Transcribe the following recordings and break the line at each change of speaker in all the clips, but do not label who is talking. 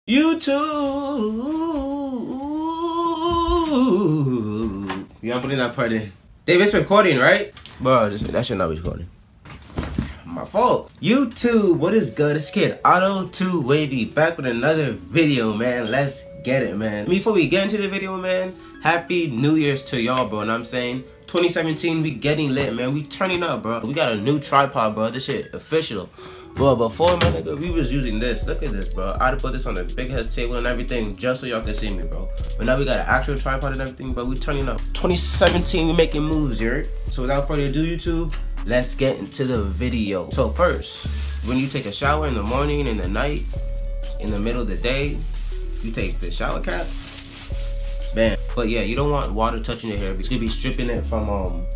YouTube. You don't put in that part in. Dave, it's recording, right? Bro, that should not be recording. My fault. YouTube, what is good? It's Kid Auto 2 Wavy back with another video, man. Let's get it, man. Before we get into the video, man, happy New Year's to y'all, bro. And I'm saying 2017, we getting lit, man. We turning up, bro. We got a new tripod, bro. This shit official. Bro, before, my nigga, we was using this. Look at this, bro. I had to put this on a big ass table and everything just so y'all can see me, bro. But now we got an actual tripod and everything, bro. We turning up. 2017, we making moves, you heard? So without further ado, YouTube, let's get into the video. So first, when you take a shower in the morning, in the night, in the middle of the day, you take the shower cap, bam. But yeah, you don't want water touching your hair because you'll be stripping it from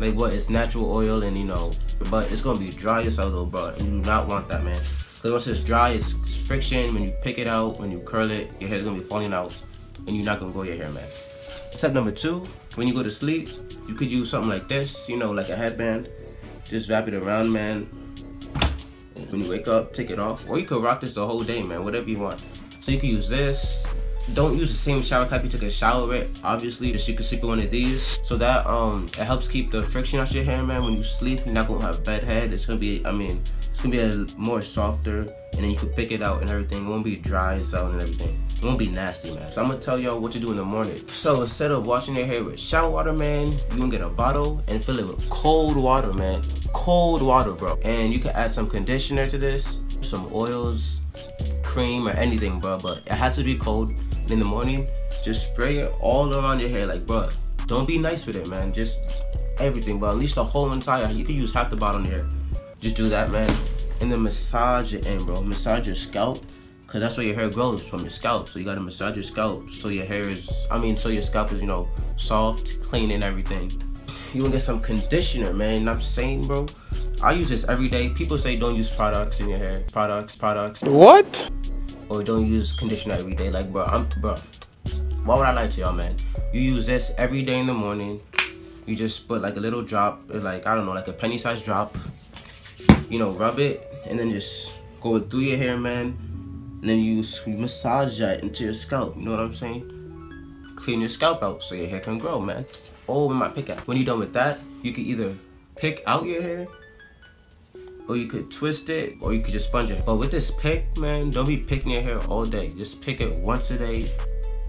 like what, it's natural oil, and you know, but it's gonna be dry as hell though, bro. And you do not want that, man. Because once it's dry, it's friction. When you pick it out, when you curl it, your hair's gonna be falling out, and you're not gonna grow your hair, man. Step number 2, when you go to sleep, you could use something like this, you know, like a headband. Just wrap it around, man. And when you wake up, take it off, or you could rock this the whole day, man. Whatever you want. So you can use this. Don't use the same shower cap you took a shower with, obviously. Just you can sleep with one of these, so that it helps keep the friction out your hair, man. When you sleep, you're not gonna have bad head. It's gonna be, it's gonna be a more softer, and then you can pick it out and everything. It won't be dry as hell and everything. It won't be nasty, man. So I'm gonna tell y'all what to do in the morning. So instead of washing your hair with shower water, man, you're gonna get a bottle and fill it with cold water, man. Cold water, bro. And you can add some conditioner to this, some oils, cream, or anything, bro. But it has to be cold. In the morning, just spray it all around your hair. Like, bro, don't be nice with it, man. Just everything, but at least the whole entire, you can use half the bottle in your hair. Just do that, man. And then massage it in, bro. Massage your scalp, because that's where your hair grows, from your scalp. So you gotta massage your scalp so your hair is, so your scalp is, you know, soft, clean, and everything. You wanna get some conditioner, man. I'm saying, bro, I use this every day. People say don't use products in your hair. Products.
What?
Or don't use conditioner every day. Like, bro, why would I lie to y'all, man? You use this every day in the morning. You just put like a little drop, like, I don't know, like a penny-sized drop. You know, rub it, and then just go through your hair, man. And then you massage that into your scalp. You know what I'm saying? Clean your scalp out so your hair can grow, man. Oh, where my pick at? When you're done with that, you can either pick out your hair, or you could twist it, or you could just sponge it. But with this pick, man, don't be picking your hair all day. Just pick it once a day,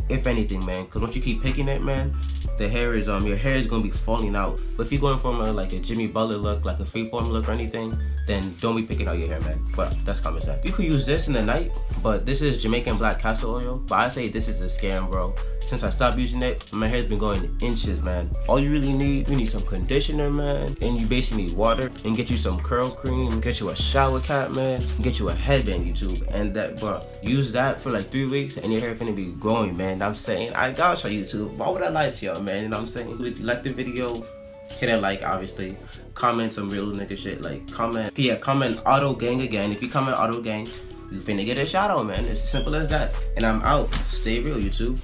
if anything, man. Because once you keep picking it, man, the hair is your hair is gonna be falling out. But if you're going from like a Jimmy Butler look, like a freeform look or anything, then don't be picking out your hair, man. But that's common sense. You could use this in the night, but this is Jamaican black castor oil. But I say this is a scam, bro. Since I stopped using it, my hair's been going inches, man. All you really need, you need some conditioner, man. And you basically need water, and get you some curl cream, get you a shower cap, man, get you a headband, YouTube. And that, bro, use that for like 3 weeks, and your hair finna be growing, man. I'm saying, I got you, YouTube. Why would I lie to y'all, man? You know what I'm saying? If you like the video, hit a like, obviously. Comment some real nigga shit, like comment. Yeah, comment Auto Gang again. If you comment Auto Gang, you finna get a shout out, man. It's as simple as that. And I'm out. Stay real, YouTube.